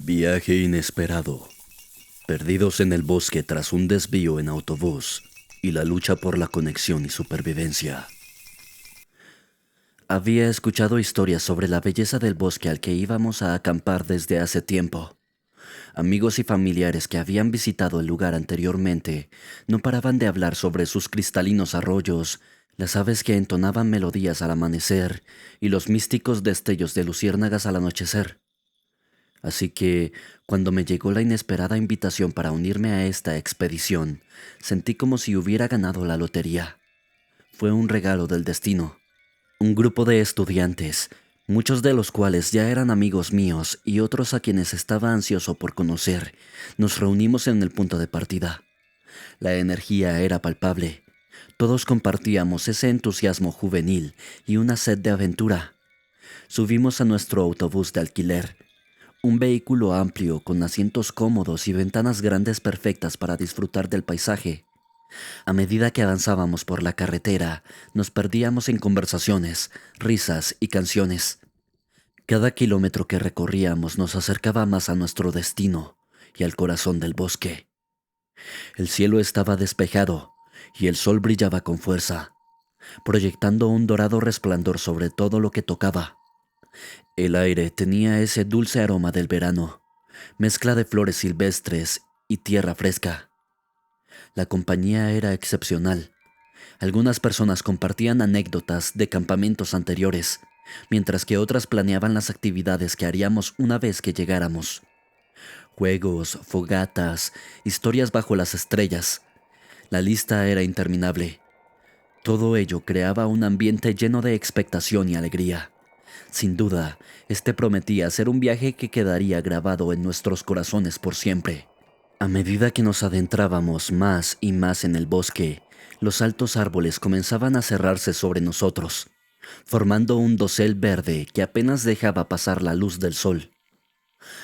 Viaje inesperado. Perdidos en el bosque tras un desvío en autobús y la lucha por la conexión y supervivencia. Había escuchado historias sobre la belleza del bosque al que íbamos a acampar desde hace tiempo. Amigos y familiares que habían visitado el lugar anteriormente no paraban de hablar sobre sus cristalinos arroyos, las aves que entonaban melodías al amanecer y los místicos destellos de luciérnagas al anochecer. Así que, cuando me llegó la inesperada invitación para unirme a esta expedición, sentí como si hubiera ganado la lotería. Fue un regalo del destino. Un grupo de estudiantes, muchos de los cuales ya eran amigos míos y otros a quienes estaba ansioso por conocer, nos reunimos en el punto de partida. La energía era palpable. Todos compartíamos ese entusiasmo juvenil y una sed de aventura. Subimos a nuestro autobús de alquiler, un vehículo amplio con asientos cómodos y ventanas grandes perfectas para disfrutar del paisaje. A medida que avanzábamos por la carretera, nos perdíamos en conversaciones, risas y canciones. Cada kilómetro que recorríamos nos acercaba más a nuestro destino y al corazón del bosque. El cielo estaba despejado y el sol brillaba con fuerza, proyectando un dorado resplandor sobre todo lo que tocaba. El aire tenía ese dulce aroma del verano, mezcla de flores silvestres y tierra fresca. La compañía era excepcional. Algunas personas compartían anécdotas de campamentos anteriores, mientras que otras planeaban las actividades que haríamos una vez que llegáramos. Juegos, fogatas, historias bajo las estrellas. La lista era interminable. Todo ello creaba un ambiente lleno de expectación y alegría. Sin duda, este prometía ser un viaje que quedaría grabado en nuestros corazones por siempre. A medida que nos adentrábamos más y más en el bosque, los altos árboles comenzaban a cerrarse sobre nosotros, formando un dosel verde que apenas dejaba pasar la luz del sol.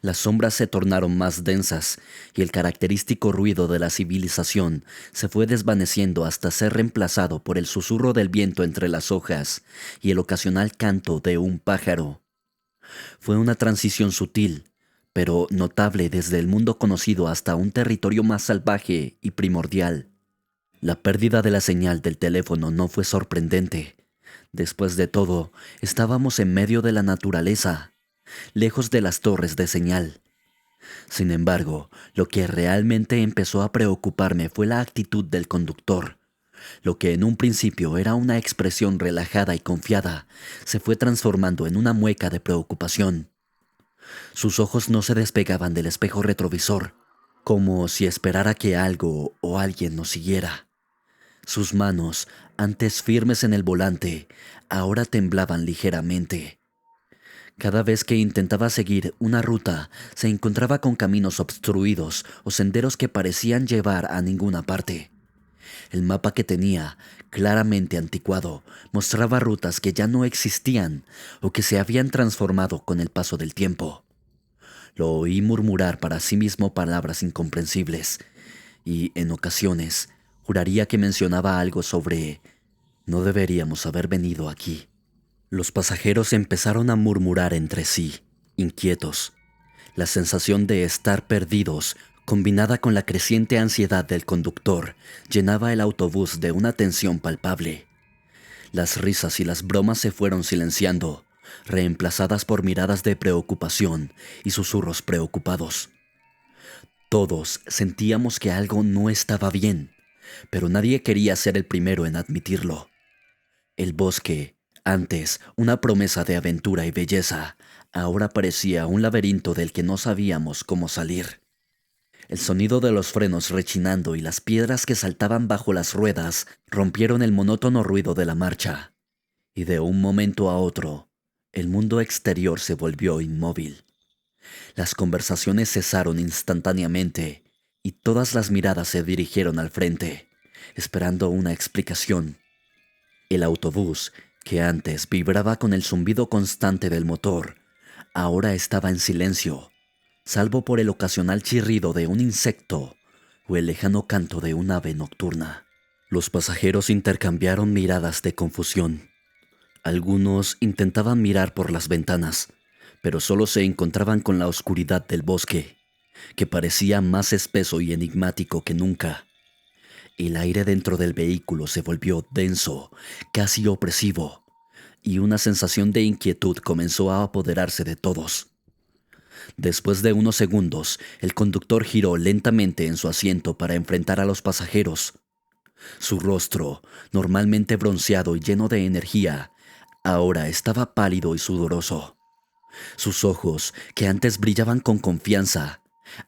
Las sombras se tornaron más densas y el característico ruido de la civilización se fue desvaneciendo hasta ser reemplazado por el susurro del viento entre las hojas y el ocasional canto de un pájaro. Fue una transición sutil, pero notable desde el mundo conocido hasta un territorio más salvaje y primordial. La pérdida de la señal del teléfono no fue sorprendente. Después de todo, estábamos en medio de la naturaleza, lejos de las torres de señal. Sin embargo, lo que realmente empezó a preocuparme fue la actitud del conductor. Lo que en un principio era una expresión relajada y confiada, se fue transformando en una mueca de preocupación. Sus ojos no se despegaban del espejo retrovisor, como si esperara que algo o alguien nos siguiera. Sus manos, antes firmes en el volante, ahora temblaban ligeramente. Cada vez que intentaba seguir una ruta, se encontraba con caminos obstruidos o senderos que parecían llevar a ninguna parte. El mapa que tenía, claramente anticuado, mostraba rutas que ya no existían o que se habían transformado con el paso del tiempo. Lo oí murmurar para sí mismo palabras incomprensibles y, en ocasiones, juraría que mencionaba algo sobre «no deberíamos haber venido aquí». Los pasajeros empezaron a murmurar entre sí, inquietos. La sensación de estar perdidos, combinada con la creciente ansiedad del conductor, llenaba el autobús de una tensión palpable. Las risas y las bromas se fueron silenciando, reemplazadas por miradas de preocupación y susurros preocupados. Todos sentíamos que algo no estaba bien, pero nadie quería ser el primero en admitirlo. El bosque, antes una promesa de aventura y belleza, ahora parecía un laberinto del que no sabíamos cómo salir. El sonido de los frenos rechinando y las piedras que saltaban bajo las ruedas rompieron el monótono ruido de la marcha. Y de un momento a otro, el mundo exterior se volvió inmóvil. Las conversaciones cesaron instantáneamente y todas las miradas se dirigieron al frente, esperando una explicación. El autobús, que antes vibraba con el zumbido constante del motor, ahora estaba en silencio, salvo por el ocasional chirrido de un insecto o el lejano canto de un ave nocturna. Los pasajeros intercambiaron miradas de confusión. Algunos intentaban mirar por las ventanas, pero solo se encontraban con la oscuridad del bosque, que parecía más espeso y enigmático que nunca. El aire dentro del vehículo se volvió denso, casi opresivo, y una sensación de inquietud comenzó a apoderarse de todos. Después de unos segundos, el conductor giró lentamente en su asiento para enfrentar a los pasajeros. Su rostro, normalmente bronceado y lleno de energía, ahora estaba pálido y sudoroso. Sus ojos, que antes brillaban con confianza,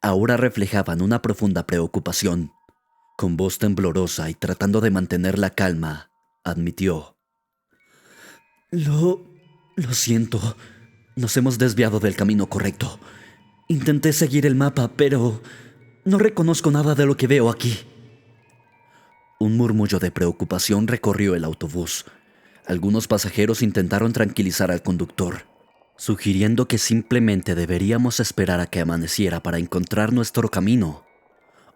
ahora reflejaban una profunda preocupación. Con voz temblorosa y tratando de mantener la calma, admitió: Lo siento, nos hemos desviado del camino correcto. Intenté seguir el mapa, pero no reconozco nada de lo que veo aquí. Un murmullo de preocupación recorrió el autobús. Algunos pasajeros intentaron tranquilizar al conductor, sugiriendo que simplemente deberíamos esperar a que amaneciera para encontrar nuestro camino.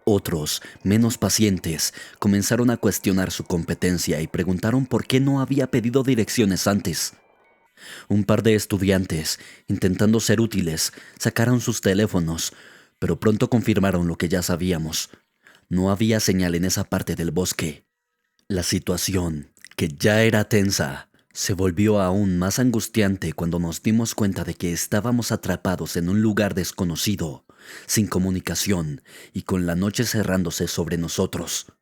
Otros, menos pacientes, comenzaron a cuestionar su competencia y preguntaron por qué no había pedido direcciones antes. Un par de estudiantes, intentando ser útiles, sacaron sus teléfonos, pero pronto confirmaron lo que ya sabíamos. No había señal en esa parte del bosque. La situación, que ya era tensa, se volvió aún más angustiante cuando nos dimos cuenta de que estábamos atrapados en un lugar desconocido, sin comunicación y con la noche cerrándose sobre nosotros.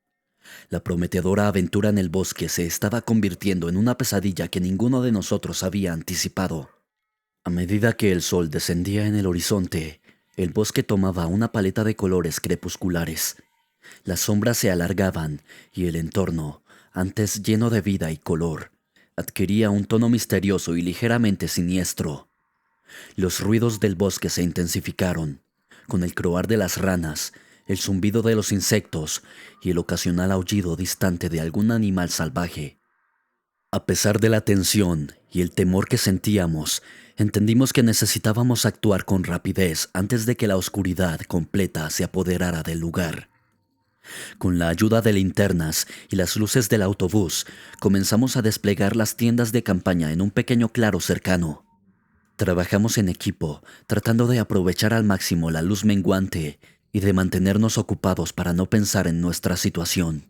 La prometedora aventura en el bosque se estaba convirtiendo en una pesadilla que ninguno de nosotros había anticipado. A medida que el sol descendía en el horizonte, el bosque tomaba una paleta de colores crepusculares. Las sombras se alargaban y el entorno, antes lleno de vida y color, adquiría un tono misterioso y ligeramente siniestro. Los ruidos del bosque se intensificaron, con el croar de las ranas, el zumbido de los insectos y el ocasional aullido distante de algún animal salvaje. A pesar de la tensión y el temor que sentíamos, entendimos que necesitábamos actuar con rapidez antes de que la oscuridad completa se apoderara del lugar. Con la ayuda de linternas y las luces del autobús, comenzamos a desplegar las tiendas de campaña en un pequeño claro cercano. Trabajamos en equipo, tratando de aprovechar al máximo la luz menguante y de mantenernos ocupados para no pensar en nuestra situación.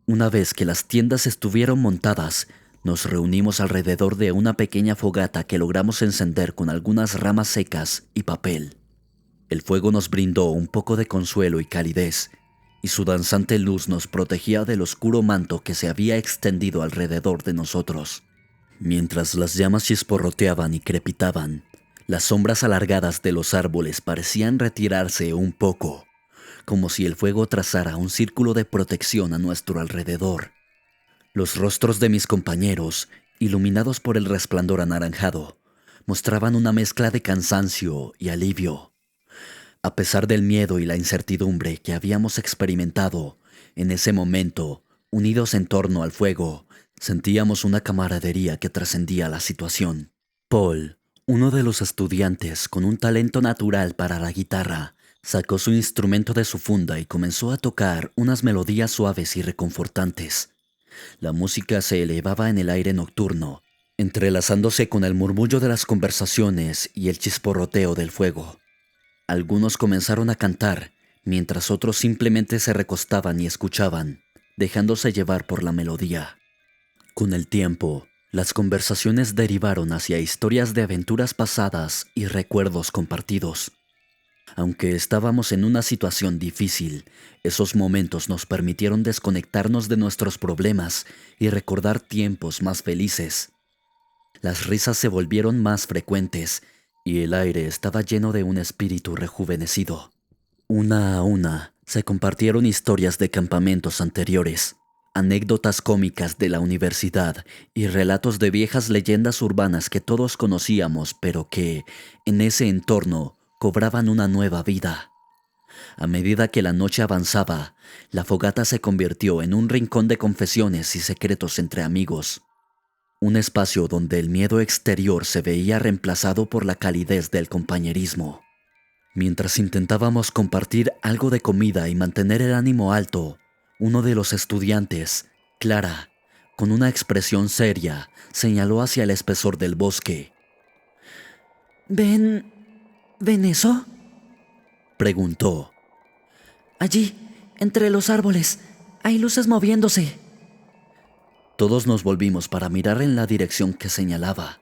Una vez que las tiendas estuvieron montadas, nos reunimos alrededor de una pequeña fogata que logramos encender con algunas ramas secas y papel. El fuego nos brindó un poco de consuelo y calidez, y su danzante luz nos protegía del oscuro manto que se había extendido alrededor de nosotros. Mientras las llamas chisporroteaban y crepitaban, las sombras alargadas de los árboles parecían retirarse un poco, como si el fuego trazara un círculo de protección a nuestro alrededor. Los rostros de mis compañeros, iluminados por el resplandor anaranjado, mostraban una mezcla de cansancio y alivio. A pesar del miedo y la incertidumbre que habíamos experimentado, en ese momento, unidos en torno al fuego, sentíamos una camaradería que trascendía la situación. Paul, uno de los estudiantes con un talento natural para la guitarra, sacó su instrumento de su funda y comenzó a tocar unas melodías suaves y reconfortantes. La música se elevaba en el aire nocturno, entrelazándose con el murmullo de las conversaciones y el chisporroteo del fuego. Algunos comenzaron a cantar, mientras otros simplemente se recostaban y escuchaban, dejándose llevar por la melodía. Con el tiempo, las conversaciones derivaron hacia historias de aventuras pasadas y recuerdos compartidos. Aunque estábamos en una situación difícil, esos momentos nos permitieron desconectarnos de nuestros problemas y recordar tiempos más felices. Las risas se volvieron más frecuentes y el aire estaba lleno de un espíritu rejuvenecido. Una a una se compartieron historias de campamentos anteriores, anécdotas cómicas de la universidad y relatos de viejas leyendas urbanas que todos conocíamos, pero que, en ese entorno, cobraban una nueva vida. A medida que la noche avanzaba, la fogata se convirtió en un rincón de confesiones y secretos entre amigos. Un espacio donde el miedo exterior se veía reemplazado por la calidez del compañerismo. Mientras intentábamos compartir algo de comida y mantener el ánimo alto, uno de los estudiantes, Clara, con una expresión seria, señaló hacia el espesor del bosque. ¿Ven... ¿Ven eso?, preguntó. Allí, entre los árboles, hay luces moviéndose. Todos nos volvimos para mirar en la dirección que señalaba,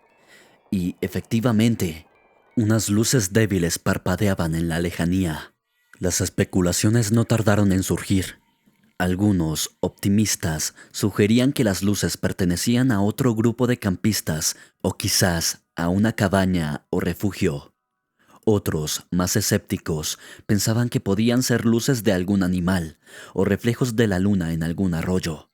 y efectivamente, unas luces débiles parpadeaban en la lejanía. Las especulaciones no tardaron en surgir. Algunos, optimistas, sugerían que las luces pertenecían a otro grupo de campistas o quizás a una cabaña o refugio. Otros, más escépticos, pensaban que podían ser luces de algún animal o reflejos de la luna en algún arroyo.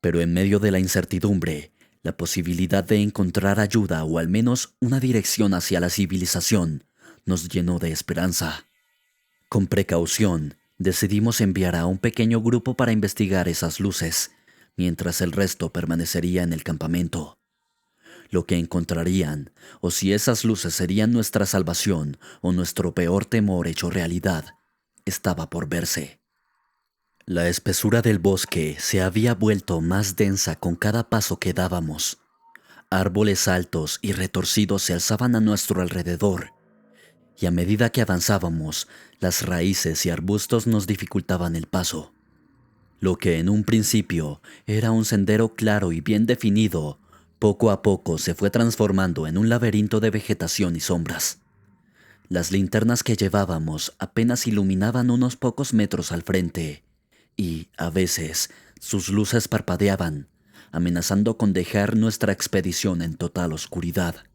Pero en medio de la incertidumbre, la posibilidad de encontrar ayuda o al menos una dirección hacia la civilización nos llenó de esperanza. Con precaución, decidimos enviar a un pequeño grupo para investigar esas luces, mientras el resto permanecería en el campamento. Lo que encontrarían, o si esas luces serían nuestra salvación o nuestro peor temor hecho realidad, estaba por verse. La espesura del bosque se había vuelto más densa con cada paso que dábamos. Árboles altos y retorcidos se alzaban a nuestro alrededor, y a medida que avanzábamos, las raíces y arbustos nos dificultaban el paso. Lo que en un principio era un sendero claro y bien definido, poco a poco se fue transformando en un laberinto de vegetación y sombras. Las linternas que llevábamos apenas iluminaban unos pocos metros al frente, y, a veces, sus luces parpadeaban, amenazando con dejar nuestra expedición en total oscuridad.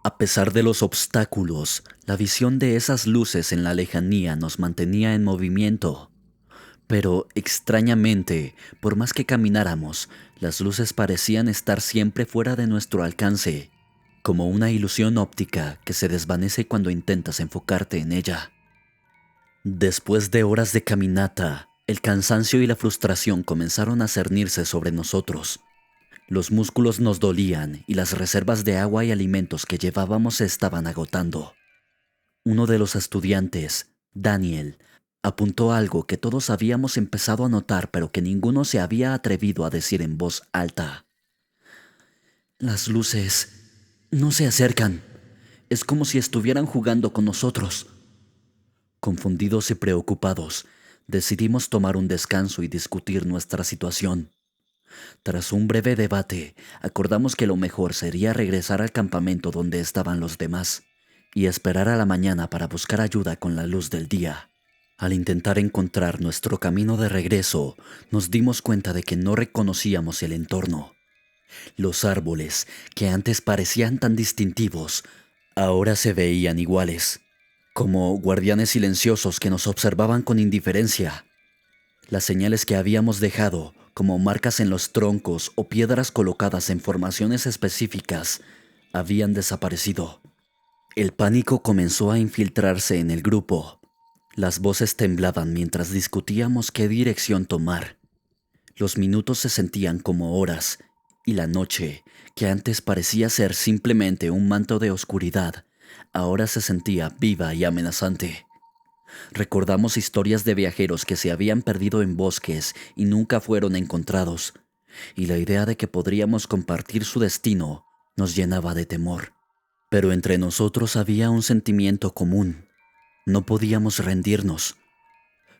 A pesar de los obstáculos, la visión de esas luces en la lejanía nos mantenía en movimiento. Pero, extrañamente, por más que camináramos, las luces parecían estar siempre fuera de nuestro alcance, como una ilusión óptica que se desvanece cuando intentas enfocarte en ella. Después de horas de caminata, el cansancio y la frustración comenzaron a cernirse sobre nosotros. Los músculos nos dolían y las reservas de agua y alimentos que llevábamos se estaban agotando. Uno de los estudiantes, Daniel, apuntó algo que todos habíamos empezado a notar pero que ninguno se había atrevido a decir en voz alta. Las luces no se acercan. Es como si estuvieran jugando con nosotros. Confundidos y preocupados, decidimos tomar un descanso y discutir nuestra situación. Tras un breve debate, acordamos que lo mejor sería regresar al campamento donde estaban los demás y esperar a la mañana para buscar ayuda con la luz del día. Al intentar encontrar nuestro camino de regreso, nos dimos cuenta de que no reconocíamos el entorno. Los árboles, que antes parecían tan distintivos, ahora se veían iguales, como guardianes silenciosos que nos observaban con indiferencia. Las señales que habíamos dejado, como marcas en los troncos o piedras colocadas en formaciones específicas, habían desaparecido. El pánico comenzó a infiltrarse en el grupo. Las voces temblaban mientras discutíamos qué dirección tomar. Los minutos se sentían como horas, y la noche, que antes parecía ser simplemente un manto de oscuridad, ahora se sentía viva y amenazante. Recordamos historias de viajeros que se habían perdido en bosques y nunca fueron encontrados, y la idea de que podríamos compartir su destino nos llenaba de temor. Pero entre nosotros había un sentimiento común. No podíamos rendirnos.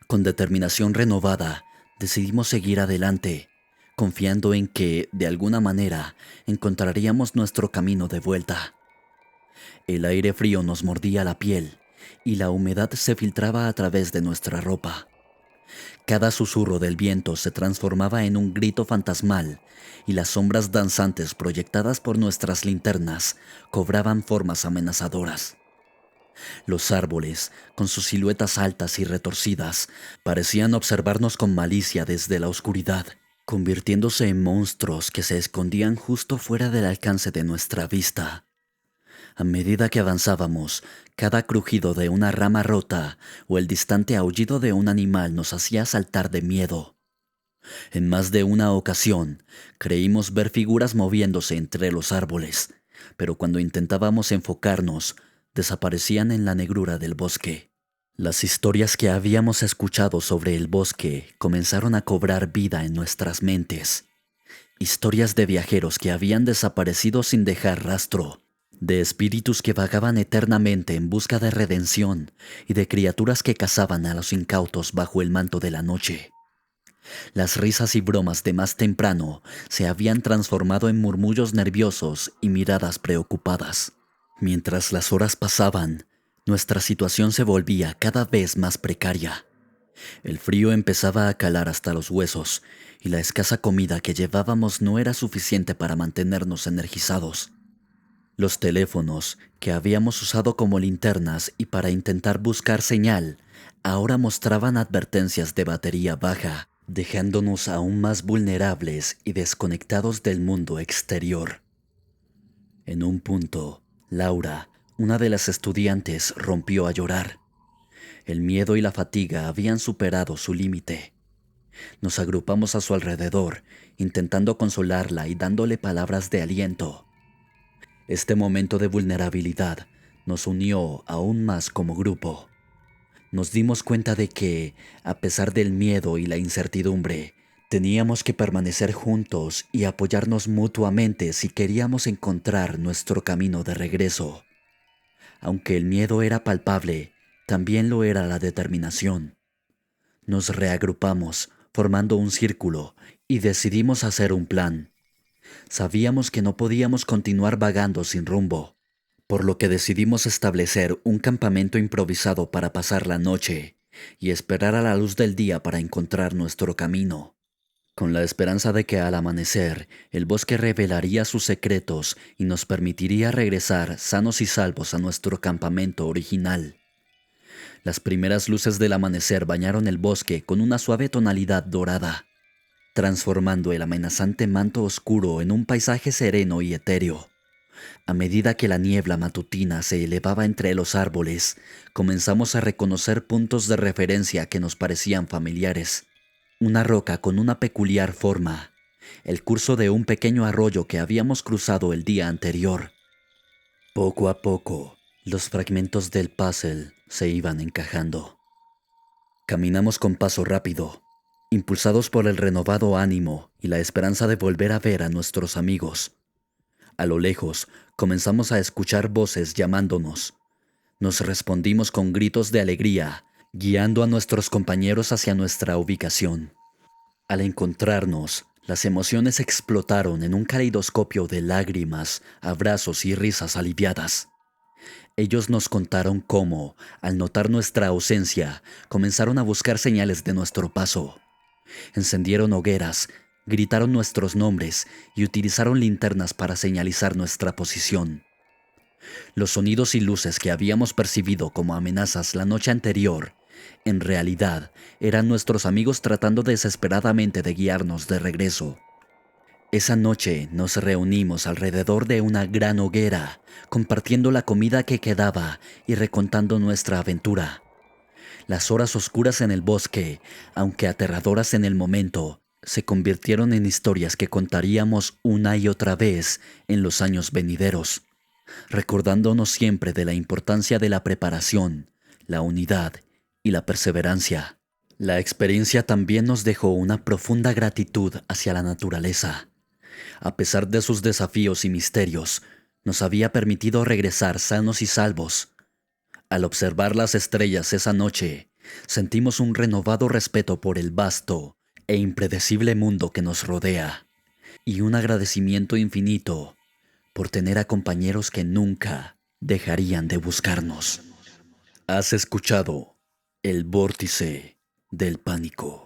Con determinación renovada, decidimos seguir adelante, confiando en que, de alguna manera, encontraríamos nuestro camino de vuelta. El aire frío nos mordía la piel, y la humedad se filtraba a través de nuestra ropa. Cada susurro del viento se transformaba en un grito fantasmal, y las sombras danzantes proyectadas por nuestras linternas cobraban formas amenazadoras. Los árboles, con sus siluetas altas y retorcidas, parecían observarnos con malicia desde la oscuridad, convirtiéndose en monstruos que se escondían justo fuera del alcance de nuestra vista. A medida que avanzábamos, cada crujido de una rama rota o el distante aullido de un animal nos hacía saltar de miedo. En más de una ocasión, creímos ver figuras moviéndose entre los árboles, pero cuando intentábamos enfocarnos, desaparecían en la negrura del bosque. Las historias que habíamos escuchado sobre el bosque comenzaron a cobrar vida en nuestras mentes. Historias de viajeros que habían desaparecido sin dejar rastro, de espíritus que vagaban eternamente en busca de redención y de criaturas que cazaban a los incautos bajo el manto de la noche. Las risas y bromas de más temprano se habían transformado en murmullos nerviosos y miradas preocupadas. Mientras las horas pasaban, nuestra situación se volvía cada vez más precaria. El frío empezaba a calar hasta los huesos y la escasa comida que llevábamos no era suficiente para mantenernos energizados. Los teléfonos, que habíamos usado como linternas y para intentar buscar señal, ahora mostraban advertencias de batería baja, dejándonos aún más vulnerables y desconectados del mundo exterior. En un punto, Laura, una de las estudiantes, rompió a llorar. El miedo y la fatiga habían superado su límite. Nos agrupamos a su alrededor, intentando consolarla y dándole palabras de aliento. Este momento de vulnerabilidad nos unió aún más como grupo. Nos dimos cuenta de que, a pesar del miedo y la incertidumbre, teníamos que permanecer juntos y apoyarnos mutuamente si queríamos encontrar nuestro camino de regreso. Aunque el miedo era palpable, también lo era la determinación. Nos reagrupamos, formando un círculo, y decidimos hacer un plan. Sabíamos que no podíamos continuar vagando sin rumbo, por lo que decidimos establecer un campamento improvisado para pasar la noche y esperar a la luz del día para encontrar nuestro camino, con la esperanza de que al amanecer el bosque revelaría sus secretos y nos permitiría regresar sanos y salvos a nuestro campamento original. Las primeras luces del amanecer bañaron el bosque con una suave tonalidad dorada, transformando el amenazante manto oscuro en un paisaje sereno y etéreo. A medida que la niebla matutina se elevaba entre los árboles, comenzamos a reconocer puntos de referencia que nos parecían familiares. Una roca con una peculiar forma, el curso de un pequeño arroyo que habíamos cruzado el día anterior. Poco a poco, los fragmentos del puzzle se iban encajando. Caminamos con paso rápido, impulsados por el renovado ánimo y la esperanza de volver a ver a nuestros amigos. A lo lejos, comenzamos a escuchar voces llamándonos. Nos respondimos con gritos de alegría, guiando a nuestros compañeros hacia nuestra ubicación. Al encontrarnos, las emociones explotaron en un caleidoscopio de lágrimas, abrazos y risas aliviadas. Ellos nos contaron cómo, al notar nuestra ausencia, comenzaron a buscar señales de nuestro paso. Encendieron hogueras, gritaron nuestros nombres y utilizaron linternas para señalizar nuestra posición. Los sonidos y luces que habíamos percibido como amenazas la noche anterior, en realidad, eran nuestros amigos tratando desesperadamente de guiarnos de regreso. Esa noche nos reunimos alrededor de una gran hoguera, compartiendo la comida que quedaba y recontando nuestra aventura. Las horas oscuras en el bosque, aunque aterradoras en el momento, se convirtieron en historias que contaríamos una y otra vez en los años venideros, recordándonos siempre de la importancia de la preparación, la unidad y la perseverancia. La experiencia también nos dejó una profunda gratitud hacia la naturaleza. A pesar de sus desafíos y misterios, nos había permitido regresar sanos y salvos. Al observar las estrellas esa noche, sentimos un renovado respeto por el vasto e impredecible mundo que nos rodea, y un agradecimiento infinito por tener a compañeros que nunca dejarían de buscarnos. Has escuchado El Vórtice del Pánico.